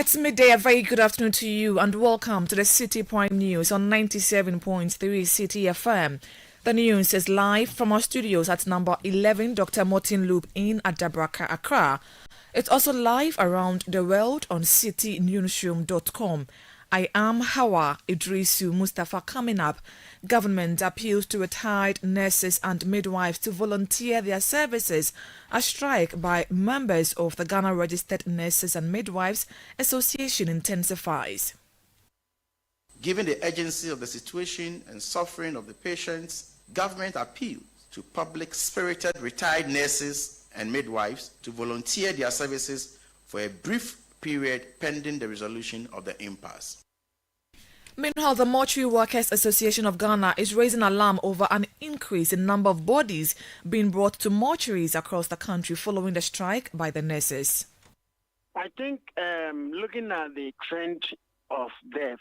It's midday. A very good afternoon to you and welcome to the Citi Prime News on 97.3 Citi FM. The news is live from our studios at number 11 Dr. Martin Loop in at Dabraka, Accra. It's also live around the world on citinewsroom.com. I am Hawa Idrisu Mustafa. Coming up, government appeals to retired nurses and midwives to volunteer their services. A strike by members of the Ghana Registered Nurses and Midwives Association intensifies. Given the urgency of the situation and suffering of the patients, government appeals to public-spirited retired nurses and midwives to volunteer their services for a brief period pending the resolution of the impasse. Meanwhile, the Mortuary Workers Association of Ghana is raising alarm over an increase in number of bodies being brought to mortuaries across the country following the strike by the nurses. I think looking at the trend of death,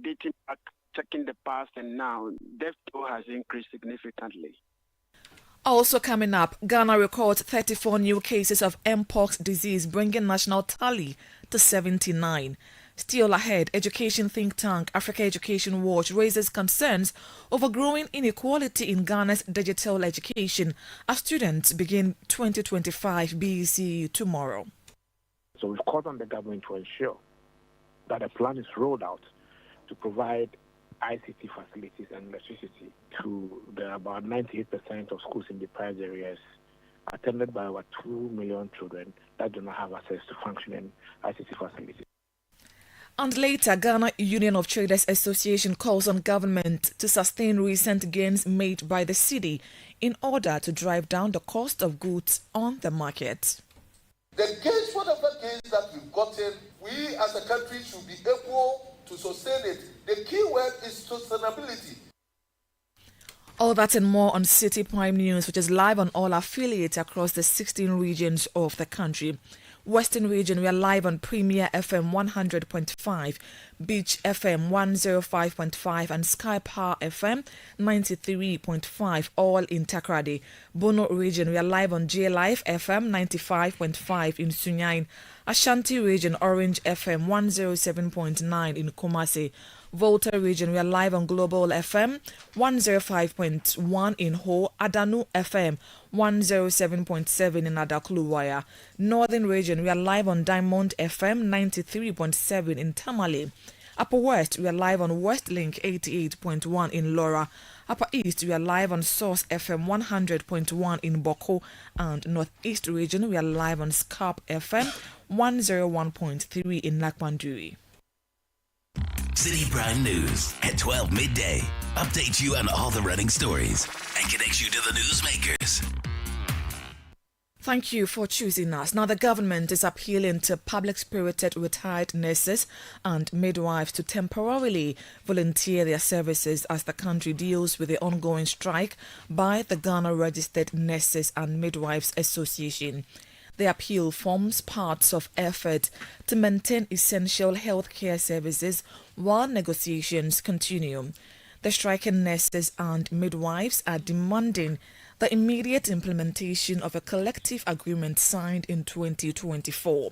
dating back, checking the past and now, death toll has increased significantly. Also coming up, Ghana records 34 new cases of Mpox disease, bringing national tally to 79. Still ahead, education think tank Africa Education Watch raises concerns over growing inequality in Ghana's digital education as students begin 2025 BECE tomorrow. So we've called on the government to ensure that a plan is rolled out to provide ICT facilities and electricity to the about 98% of schools in deprived areas attended by over 2 million children that do not have access to functioning ICT facilities. And later, Ghana Union of Traders Association calls on government to sustain recent gains made by the city in order to drive down the cost of goods on the market. The gains, whatever gains that we've gotten, we as a country should be able to sustain it. The key word is sustainability. All that and more on Citi Prime News, which is live on all affiliates across the 16 regions of the country. Western region, we are live on Premier FM 100.5, Beach FM 105.5 and Sky Power FM 93.5, all in Takoradi. Bono region, we are live on J Life FM 95.5 in Sunyain. Ashanti region, Orange FM 107.9 in Kumasi. Volta region, we are live on Global FM 105.1 in Ho, Adanu FM 107.7 in Adakluwaya. Northern region, we are live on Diamond FM 93.7 in Tamale. Upper West, we are live on Westlink 88.1 in Laura. Upper East, we are live on Source FM 100.1 in Boko. And Northeast region, we are live on Scarp FM 101.3 in Lakmanduri. Citi Prime News at 12 midday. Updates you on all the running stories and connects you to the newsmakers. Thank you for choosing us. Now, the government is appealing to public-spirited retired nurses and midwives to temporarily volunteer their services as the country deals with the ongoing strike by the Ghana Registered Nurses and Midwives Association. The appeal forms part of effort to maintain essential healthcare services while negotiations continue. The striking nurses and midwives are demanding the immediate implementation of a collective agreement signed in 2024.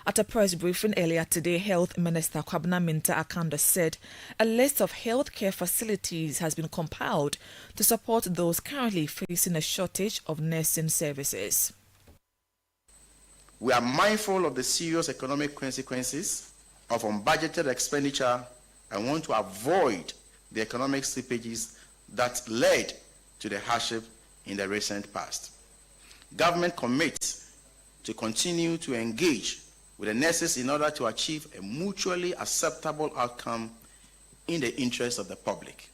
At a press briefing earlier today, Health Minister Kwabena Minta Akanda said a list of healthcare facilities has been compiled to support those currently facing a shortage of nursing services. We are mindful of the serious economic consequences of unbudgeted expenditure and want to avoid the economic slippages that led to the hardship in the recent past. Government commits to continue to engage with the nurses in order to achieve a mutually acceptable outcome in the interest of the public.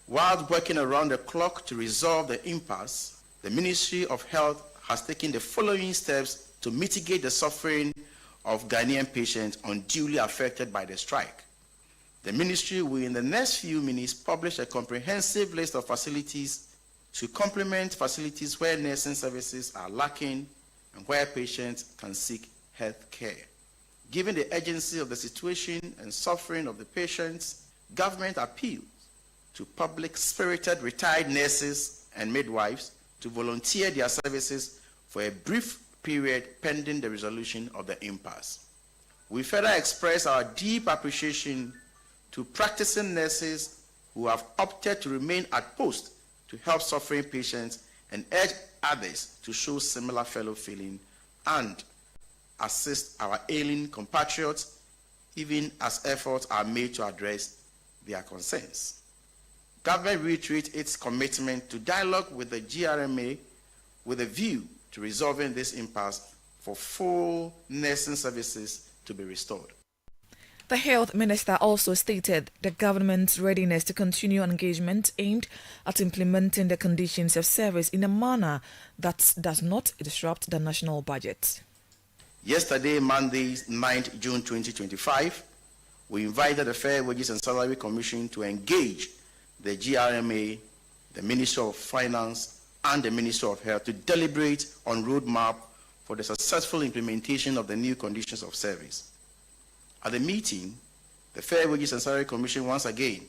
While working around the clock to resolve the impasse, the Ministry of Health has taken the following steps to mitigate the suffering of Ghanaian patients unduly affected by the strike. The ministry will in the next few minutes publish a comprehensive list of facilities to complement facilities where nursing services are lacking and where patients can seek health care. Given the urgency of the situation and suffering of the patients, government appeals to public-spirited retired nurses and midwives to volunteer their services for a brief period pending the resolution of the impasse. We further express our deep appreciation to practicing nurses who have opted to remain at post to help suffering patients and urge others to show similar fellow feeling and assist our ailing compatriots even as efforts are made to address their concerns. Government reiterates its commitment to dialogue with the GRMA with a view to resolving this impasse for full nursing services to be restored. The health minister also stated the government's readiness to continue engagement aimed at implementing the conditions of service in a manner that does not disrupt the national budget. Yesterday, Monday, 9th June 2025, we invited the Fair Wages and Salary Commission to engage the GRMA, the Ministry of Finance, and the Ministry of Health to deliberate on roadmap for the successful implementation of the new conditions of service. At the meeting, the Fair Wages and Salary Commission once again,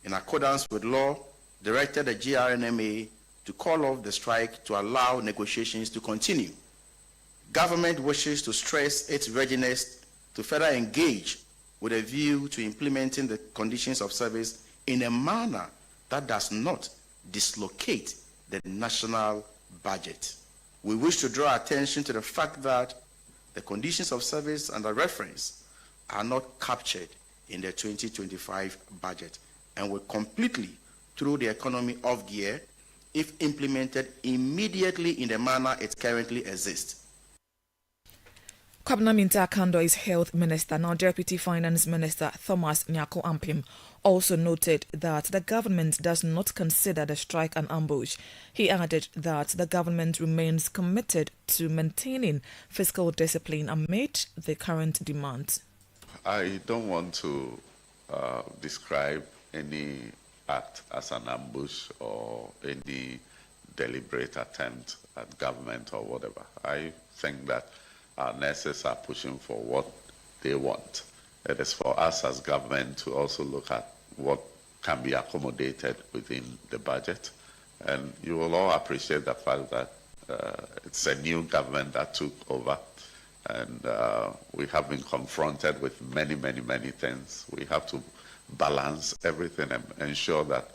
in accordance with law, directed the GRMA to call off the strike to allow negotiations to continue. Government wishes to stress its readiness to further engage with a view to implementing the conditions of service in a manner that does not dislocate the national budget. We wish to draw attention to the fact that the conditions of service under reference are not captured in the 2025 budget and will completely throw the economy off gear if implemented immediately in the manner it currently exists. Kwabena Minta-Kando is Health Minister. Now, Deputy Finance Minister Thomas Nyako Ampim also noted that the government does not consider the strike an ambush. He added that the government remains committed to maintaining fiscal discipline amid the current demands. I don't want to describe any act as an ambush or any deliberate attempt at government or whatever. I think that our nurses are pushing for what they want. It is for us as government to also look at what can be accommodated within the budget. And you will all appreciate the fact that it's a new government that took over. And we have been confronted with many things. We have to balance everything and ensure that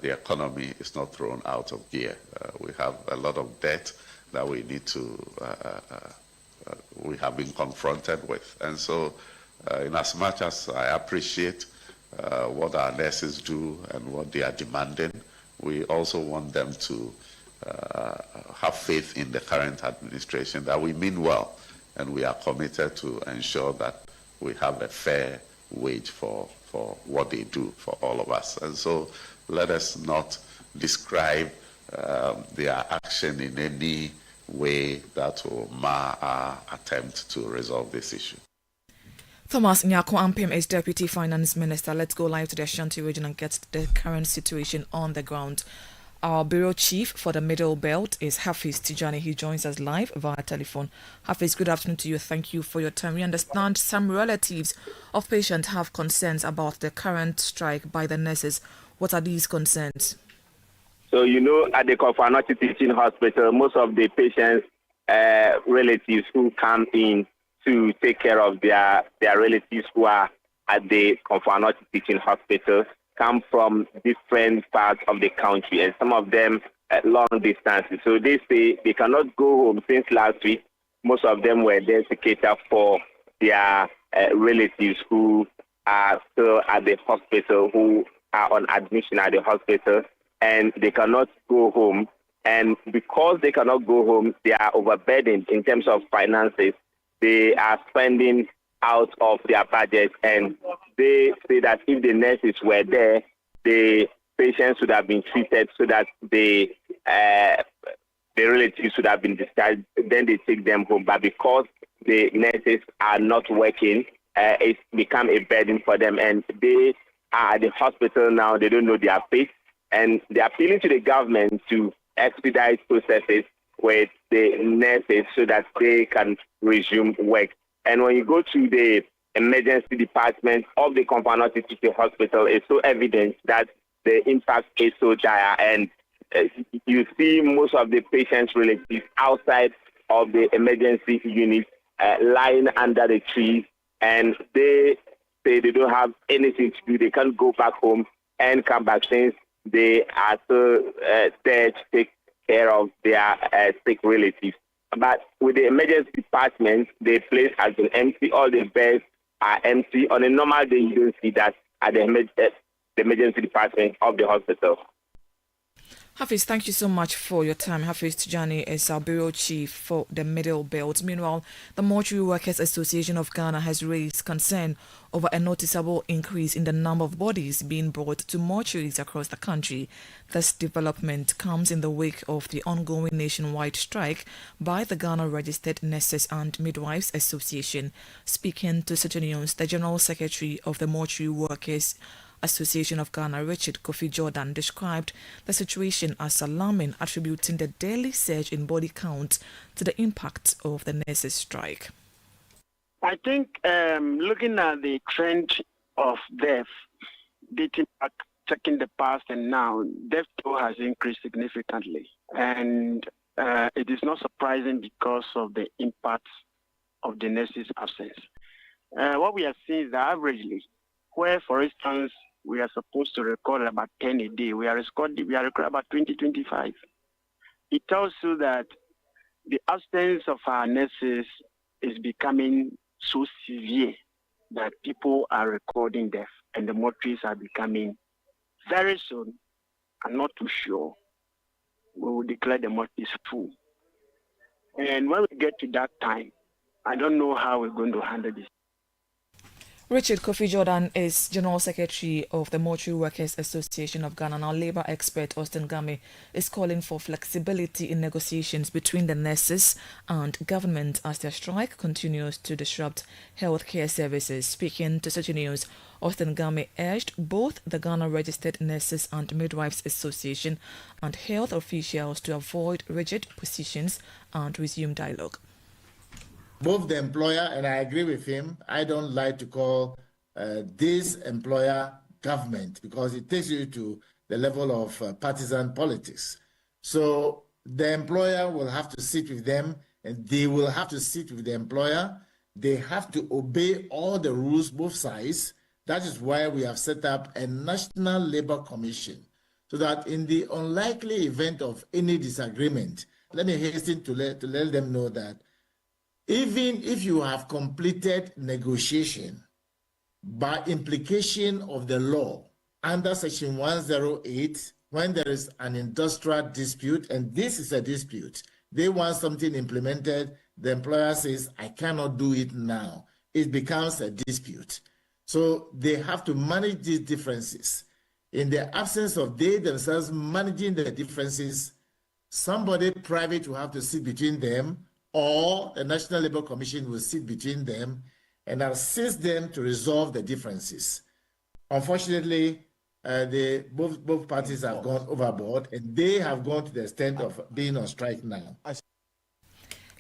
the economy is not thrown out of gear. We have a lot of debt that we need to we have been confronted with. And so in as much as I appreciate what our nurses do and what they are demanding, we also want them to have faith in the current administration that we mean well and we are committed to ensure that we have a fair wage for what they do for all of us. And so let us not describe their action in any way that will mar our attempt to resolve this issue. Thomas Nyako Ampim is Deputy Finance Minister. Let's go live to the Ashanti region and get the current situation on the ground. Our Bureau Chief for the Middle Belt is Hafiz Tijani. He joins us live via telephone. Hafiz, good afternoon to you. Thank you for your time. We understand some relatives of patients have concerns about the current strike by the nurses. What are these concerns? So, at the Kofanoti Teaching Hospital, most of the patients' relatives who come in to take care of their relatives who are at the Kofanoti Teaching Hospital come from different parts of the country, and some of them at long distances. So they say they cannot go home since last week. Most of them were there to cater for their relatives who are still at the hospital, who are on admission at the hospital, and they cannot go home. And because they cannot go home, they are overburdened in terms of finances. They are spending out of their budget, and they say that if the nurses were there, the patients would have been treated so that the relatives would have been discharged, then they take them home. But because the nurses are not working, it's become a burden for them, and they are at the hospital now. They don't know their fate, and they're appealing to the government to expedite processes with the nurses so that they can resume work. And when you go to the emergency department of the Kofanoti Teaching Hospital, it's so evident that the impact is so dire. And you see most of the patients' relatives outside of the emergency unit lying under the trees and they say they don't have anything to do. They can't go back home and come back since they are so there to take care of their sick relatives. But with the emergency department, the place has been empty. All the beds are empty. On a normal day, you don't see that at the emergency department of the hospital. Hafiz, thank you so much for your time. Hafiz Tijani is our bureau chief for the Middle Belt. Meanwhile, the Mortuary Workers Association of Ghana has raised concern over a noticeable increase in the number of bodies being brought to mortuaries across the country. This development comes in the wake of the ongoing nationwide strike by the Ghana Registered Nurses and Midwives Association. Speaking to Citi News, the General Secretary of the Mortuary Workers Association of Ghana, Richard Kofi Jordan, described the situation as alarming, attributing the daily surge in body count to the impact of the nurses' strike. I think looking at the trend of death, dating back, checking the past and now, death toll has increased significantly. And it is not surprising because of the impact of the nurses' absence. What we are seeing is that averagely, where, for instance, we are supposed to record about 10 a day, we are recording about 20, 25. It tells you that the absence of our nurses is becoming so severe that people are recording death, and the mortuaries are becoming very soon. I'm not too sure. We will declare the mortuaries full. And when we get to that time, I don't know how we're going to handle this. Richard Kofi Jordan is General Secretary of the Mortuary Workers Association of Ghana. Now, Labour expert Austin Game is calling for flexibility in negotiations between the nurses and government as their strike continues to disrupt healthcare services. Speaking to Citi News, Austin Game urged both the Ghana Registered Nurses and Midwives Association and health officials to avoid rigid positions and resume dialogue. Both the employer, and I agree with him, I don't like to call this employer government because it takes you to the level of partisan politics. So the employer will have to sit with them and they will have to sit with the employer. They have to obey all the rules, both sides. That is why we have set up a National Labour Commission so that in the unlikely event of any disagreement, let me hasten to let them know that even if you have completed negotiation by implication of the law under Section 108, when there is an industrial dispute, and this is a dispute, they want something implemented, the employer says, I cannot do it now. It becomes a dispute. So they have to manage these differences. In the absence of they themselves managing the differences, somebody private will have to sit between them, or the National Labour Commission will sit between them and assist them to resolve the differences. Unfortunately, both parties have gone overboard and they have gone to the extent of being on strike now.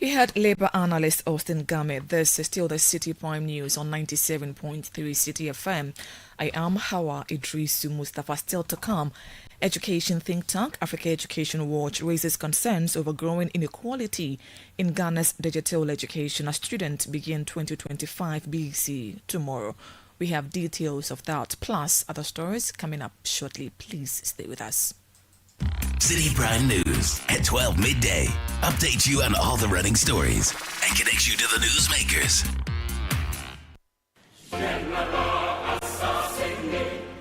We had Labour analyst Austin Game. This is still the Citi Prime News on 97.3 Citi FM. I am Hawa Idrisu Mustafa. Still to come. Education think tank Africa Education Watch raises concerns over growing inequality in Ghana's digital education as students begin 2025 BC tomorrow. We have details of that, plus other stories coming up shortly. Please stay with us. Citi Prime News at 12 midday. Updates you on all the running stories and connects you to the newsmakers.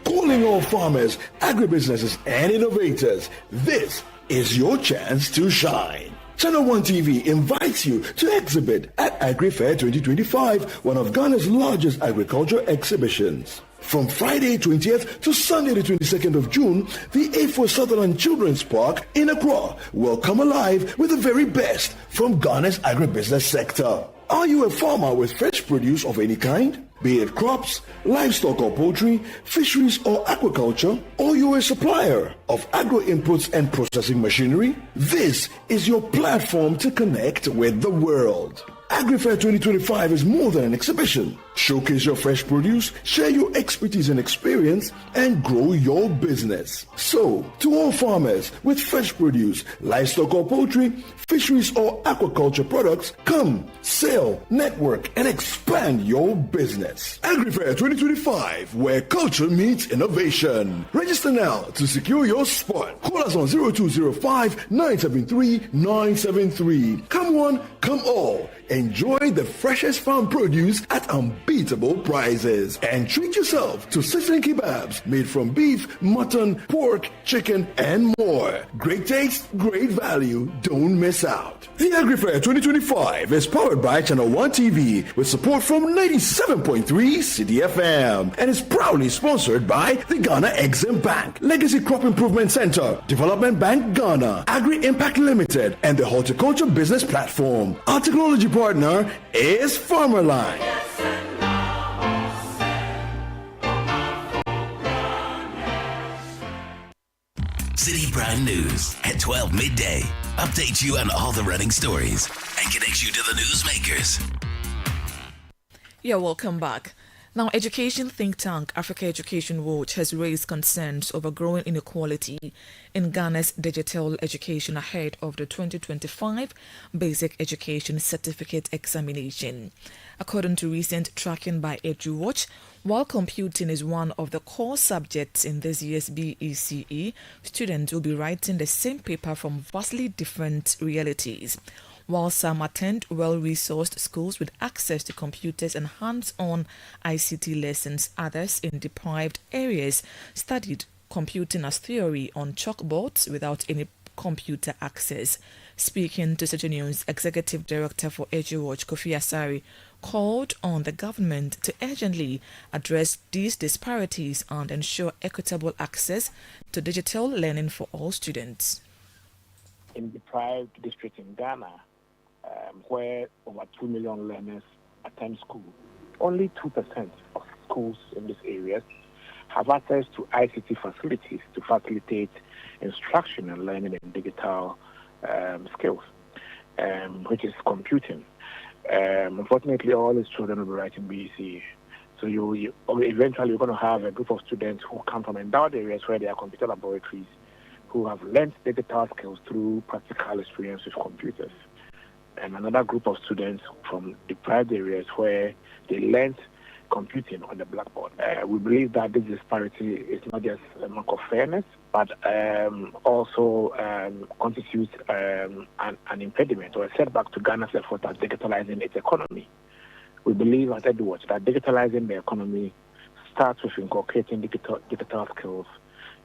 Calling all farmers, agribusinesses, and innovators, this is your chance to shine. Channel One TV invites you to exhibit at AgriFair 2025, one of Ghana's largest agricultural exhibitions. From Friday 20th to Sunday the 22nd of June, the A4 Sutherland Children's Park in Accra will come alive with the very best from Ghana's agribusiness sector. Are you a farmer with fresh produce of any kind? Be it crops, livestock or poultry, fisheries or aquaculture, or you're a supplier of agro inputs and processing machinery? This is your platform to connect with the world. AgriFair 2025 is more than an exhibition. Showcase your fresh produce, share your expertise and experience, and grow your business. So, to all farmers with fresh produce, livestock or poultry, fisheries or aquaculture products, come, sell, network, and expand your business. AgriFair 2025, where culture meets innovation. Register now to secure your spot. Call us on 0205 973 973. Come one, come all. Enjoy the freshest farm produce at unbeatable prices. And treat yourself to sizzling kebabs made from beef, mutton, pork, chicken, and more. Great taste, great value. Don't miss out. The AgriFair 2025 is powered by Channel 1 TV with support from 97.3 Citi FM and is proudly sponsored by the Ghana Exim Bank, Legacy Crop Improvement Center, Development Bank Ghana, Agri Impact Limited, and the Horticulture Business Platform. Our technology partner is Farmerline. Citi Prime News at 12 midday. Updates you on all the running stories and connects you to the newsmakers. Yeah, welcome back. Now, education think tank Africa Education Watch has raised concerns over growing inequality in Ghana's digital education ahead of the 2025 Basic Education Certificate Examination. According to recent tracking by EduWatch, while computing is one of the core subjects in this year's BECE, students will be writing the same paper from vastly different realities. While some attend well-resourced schools with access to computers and hands-on ICT lessons, others in deprived areas studied computing as theory on chalkboards without any computer access. Speaking to Citi News, Executive Director for EduWatch, Kofi Asari, called on the government to urgently address these disparities and ensure equitable access to digital learning for all students. In deprived districts in Ghana, where over 2 million learners attend school, only 2% of schools in these areas have access to ICT facilities to facilitate instruction and learning in digital skills, which is computing. Unfortunately, all these children will be writing BEC. So eventually you're going to have a group of students who come from endowed areas where there are computer laboratories, who have learned digital skills through practical experience with computers. And another group of students from deprived areas where they learned computing on the blackboard. We believe that this disparity is not just a mark of fairness, but also constitutes an impediment or a setback to Ghana's effort at digitalizing its economy. We believe at EduWatch that digitalizing the economy starts with inculcating digital skills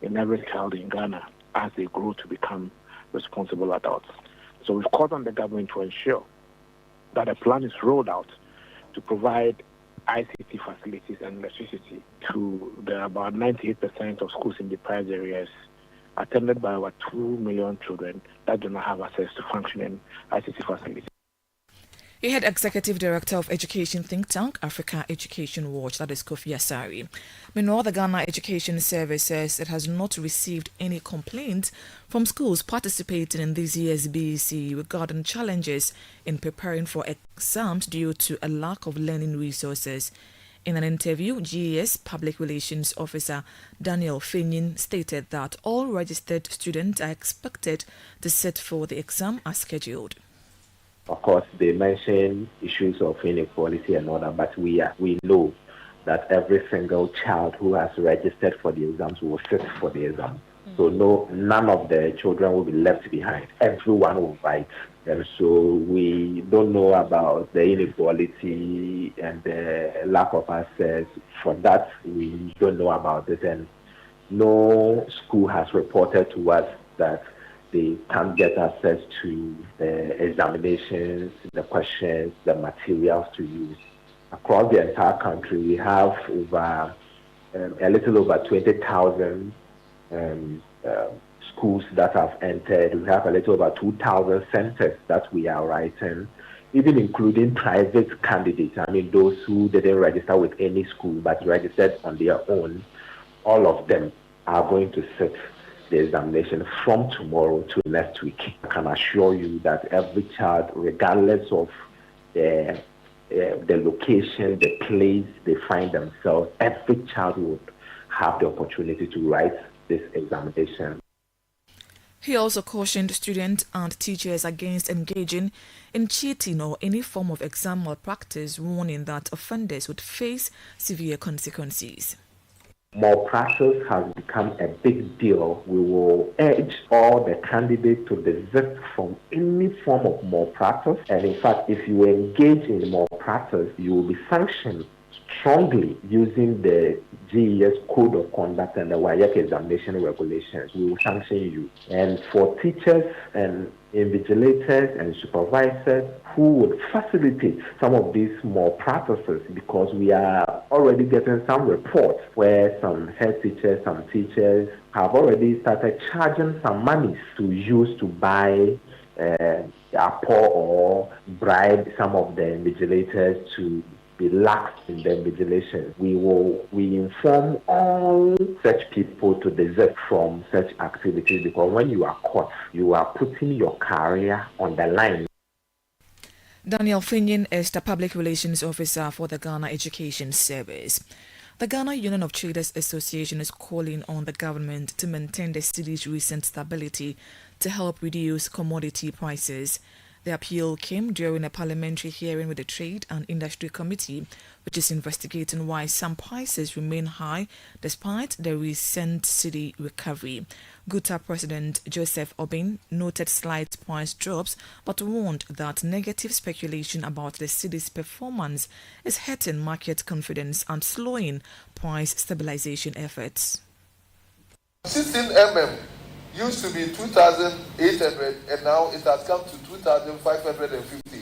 in every child in Ghana as they grow to become responsible adults. So we've called on the government to ensure that a plan is rolled out to provide ICT facilities and electricity to the about 98% of schools in deprived areas attended by over 2 million children that do not have access to functioning ICT facilities. He had Executive Director of Education think tank Africa Education Watch, that is Kofi Asari. Meanwhile, the Ghana Education Service says it has not received any complaints from schools participating in this year's BEC regarding challenges in preparing for exams due to a lack of learning resources. In an interview, GES Public Relations Officer Daniel Fenyin stated that all registered students are expected to sit for the exam as scheduled. Of course, they mention issues of inequality and all that, but we know that every single child who has registered for the exams will sit for the exam. So none of the children will be left behind. Everyone will fight. And so we don't know about the inequality and the lack of access. For that, we don't know about it. And no school has reported to us that they can't get access to the examinations, the questions, the materials to use. Across the entire country, we have over a little over 20,000 schools that have entered. We have a little over 2,000 centers that we are writing, even including private candidates. I mean, those who didn't register with any school but registered on their own. All of them are going to sit the examination from tomorrow to next week. I can assure you that every child, regardless of the location, the place they find themselves, every child would have the opportunity to write this examination. He also cautioned students and teachers against engaging in cheating or any form of exam malpractice, warning that offenders would face severe consequences. Malpractice has become a big deal. We will urge all the candidates to desist from any form of malpractice. And in fact, if you engage in malpractice, you will be sanctioned strongly using the GES Code of Conduct and the WAEC examination regulations. We will sanction you. And for teachers and invigilators and supervisors who would facilitate some of these malpractices, because we are already getting some reports where some head teachers, some teachers have already started charging some money to use to buy apport or bribe some of the invigilators to be lax in the invigilation. We inform all such people to desist from such activities, because when you are caught, you are putting your career on the line. Daniel Finyon is the Public Relations Officer for the Ghana Education Service. The Ghana Union of Traders Association is calling on the government to maintain the city's recent stability to help reduce commodity prices. The appeal came during a parliamentary hearing with the Trade and Industry Committee, which is investigating why some prices remain high despite the recent city recovery. GUTA President Joseph Obin noted slight price drops but warned that negative speculation about the city's performance is hurting market confidence and slowing price stabilization efforts. 16 mm used to be 2,800 and now it has come to 2,550.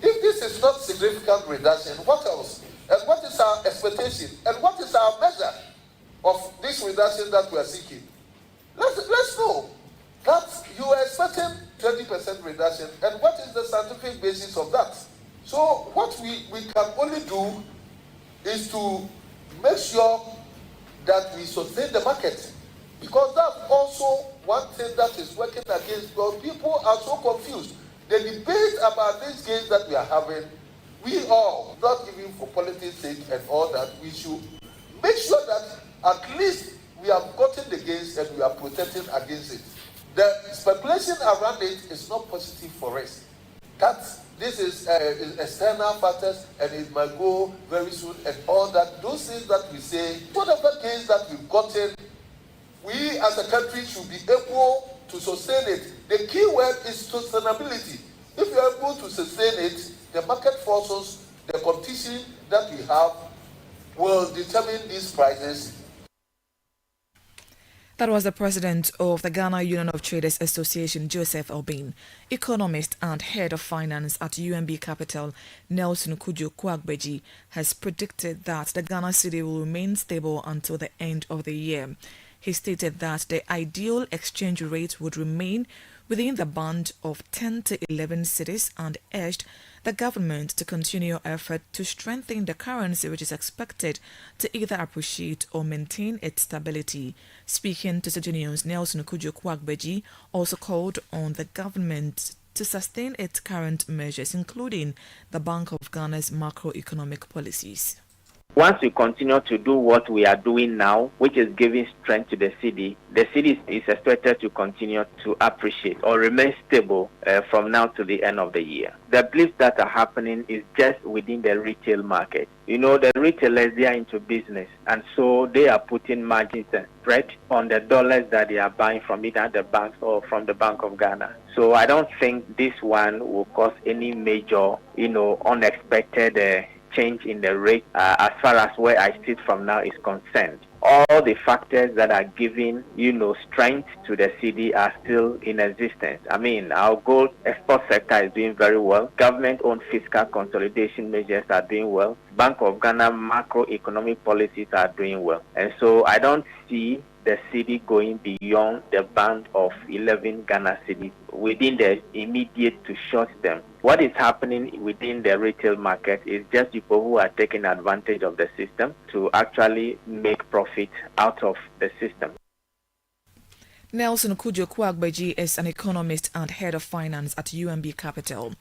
If this is not significant reduction, what else? And what is our expectation? And what is our measure of this reduction that we are seeking? Let's know that you are expecting 20% reduction, and what is the scientific basis of that? So what we can only do is to make sure that we sustain the market, because that's also one thing that is working against, because people are so confused. The debate about these gains that we are having, we all, not even for politics' sake and all that, we should make sure that at least we have gotten the gains and we are protecting against it. The speculation around it is not positive for us. This is external factors and it might go very soon and all that. Those things that we say, whatever gains that we've gotten, we as a country should be able to sustain it. The key word is sustainability. If you are able to sustain it, the market forces, the competition that we have will determine these prices. That was the president of the Ghana Union of Traders Association, Joseph Obin. Economist and head of finance at UMB Capital, Nelson Kujo Kwagbeji, has predicted that the Ghana cedi will remain stable until the end of the year. He stated that the ideal exchange rate would remain within the band of 10 to 11 cities and urged the government to continue effort to strengthen the currency, which is expected to either appreciate or maintain its stability. Speaking to Citi News, Nelson Kujo Kwagbeji also called on the government to sustain its current measures, including the Bank of Ghana's macroeconomic policies. Once we continue to do what we are doing now, which is giving strength to the cedi is expected to continue to appreciate or remain stable from now to the end of the year. The beliefs that are happening is just within the retail market. You know, the retailers, they are into business, and so they are putting margins and spread on the dollars that they are buying from either the banks or from the Bank of Ghana. So I don't think this one will cause any major, unexpected change in the rate as far as where I sit from now is concerned. All the factors that are giving, strength to the cedi are still in existence. I mean, our gold export sector is doing very well. Government-owned fiscal consolidation measures are doing well. Bank of Ghana macroeconomic policies are doing well. And so I don't see the cedi going beyond the band of 11 Ghana cedis within the immediate to short term. What is happening within the retail market is just people who are taking advantage of the system to actually make profit out of the system. Nelson Kujo Kwagbeji is an economist and head of finance at UMB Capital.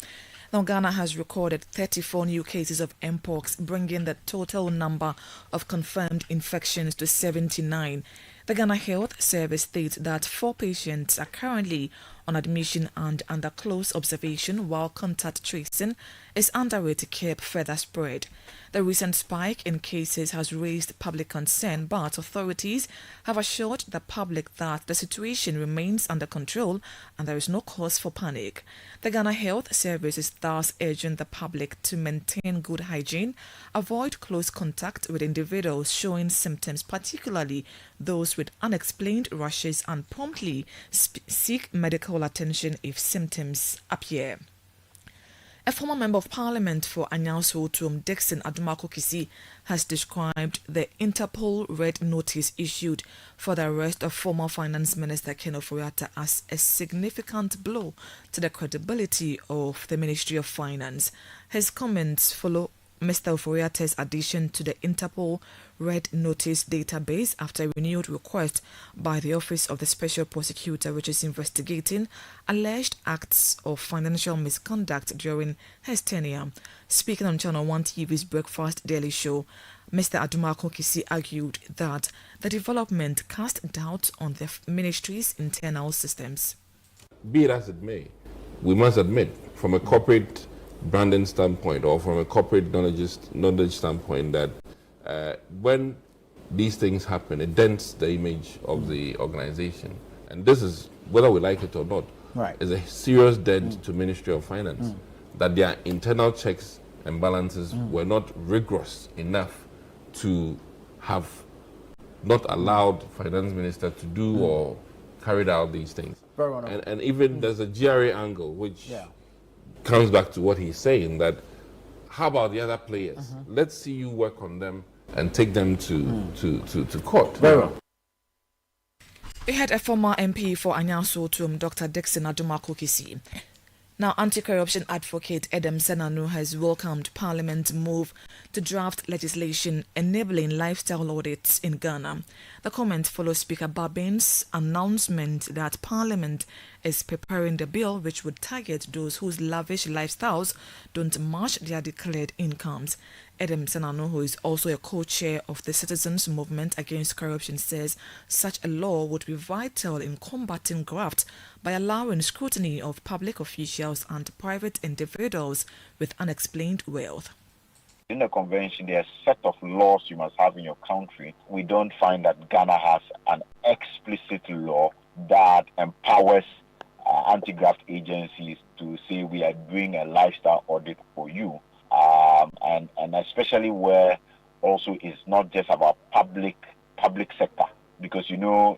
Now, Ghana has recorded 34 new cases of mpox, bringing the total number of confirmed infections to 79. The Ghana Health Service states that 4 patients are currently on admission and under close observation, while contact tracing is underway to curb further spread. The recent spike in cases has raised public concern, but authorities have assured the public that the situation remains under control and there is no cause for panic. The Ghana Health Service is thus urging the public to maintain good hygiene, avoid close contact with individuals showing symptoms, particularly those with unexplained rashes, and promptly seek medical attention if symptoms appear. A former Member of Parliament for Anyanso, Dixon Adumakokisi, has described the Interpol Red Notice issued for the arrest of former Finance Minister Ken Ofori-Atta as a significant blow to the credibility of the Ministry of Finance. His comments follow Mr. Ofori-Atta's addition to the Interpol Red Notice database after a renewed request by the Office of the Special Prosecutor, which is investigating alleged acts of financial misconduct during his tenure. Speaking on Channel 1 TV's Breakfast Daily Show, Mr. Adumakokisi argued that the development cast doubt on the ministry's internal systems. Be it as it may, we must admit, from a corporate branding standpoint or from a corporate knowledge standpoint, that when these things happen, it dents the image of the organization. And this is, whether we like it or not, is a serious dent to Ministry of Finance, that their internal checks and balances were not rigorous enough to have not allowed Finance Minister to do or carried out these things. And even there's a GRA angle, which comes back to what he's saying, that how about the other players? Let's see you work on them and take them to court. We had a former MP for Anyanso, Dr. Dixon Adumakokisi. Now, anti-corruption advocate Edem Senanu has welcomed Parliament's move to draft legislation enabling lifestyle audits in Ghana. The comment follows Speaker Babin's announcement that Parliament is preparing the bill which would target those whose lavish lifestyles don't match their declared incomes. Edem Senanu, who is also a co-chair of the Citizens Movement Against Corruption, says such a law would be vital in combating graft by allowing scrutiny of public officials and private individuals with unexplained wealth. In the convention, there are a set of laws you must have in your country. We don't find that Ghana has an explicit law that empowers anti-graft agencies to say we are doing a lifestyle audit for you. And especially where also it's not just about public sector, because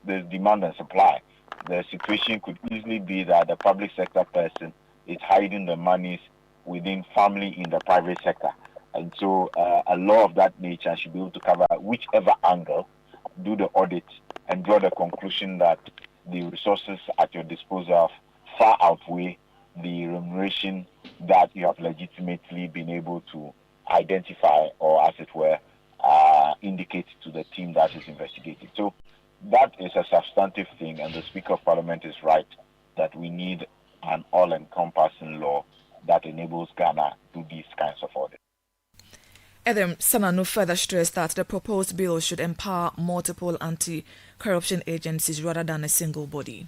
there's demand and supply. The situation could easily be that the public sector person is hiding the monies within family in the private sector. And so a law of that nature should be able to cover whichever angle, do the audit, and draw the conclusion that the resources at your disposal far outweigh the remuneration that you have legitimately been able to identify or, as it were, indicate to the team that is investigating. So that is a substantive thing, and the Speaker of Parliament is right that we need an all-encompassing law that enables Ghana to do these kinds of audits. Edem Senanu further stressed that the proposed bill should empower multiple anti-corruption agencies rather than a single body.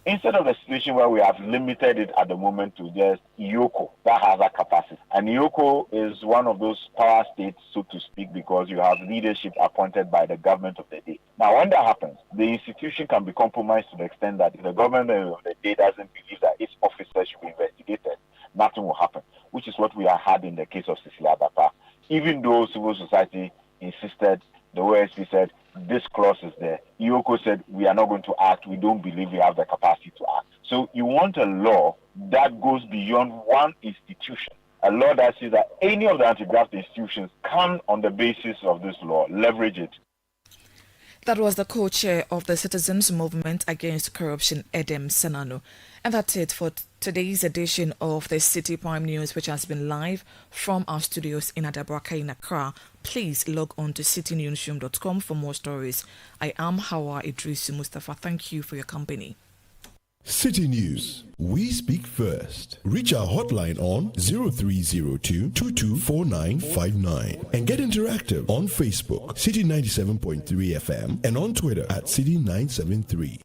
Instead of a situation where we have limited it at the moment to just IOCO, that has a capacity. And IOCO is one of those power states, so to speak, because you have leadership appointed by the government of the day. Now, when that happens, the institution can be compromised to the extent that if the government of the day doesn't believe that its officers should be investigated, nothing will happen, which is what we have had in the case of Cecilia Adapa. Even though civil society insisted, the OSP said, this clause is there. IOCO said, we are not going to act. We don't believe we have the capacity to act. So you want a law that goes beyond one institution. A law that says that any of the anti-graft institutions can, on the basis of this law, leverage it. That was the co-chair of the Citizens Movement Against Corruption, Edem Senanu. And that's it for today's edition of the Citi Prime News, which has been live from our studios in Adabraka in Accra. Please log on to citinewsroom.com for more stories. I am Hawa Idrisu Mustafa. Thank you for your company. City News. We speak first. Reach our hotline on 0302 224959 and get interactive on Facebook, City 97.3 FM, and on Twitter at City 973.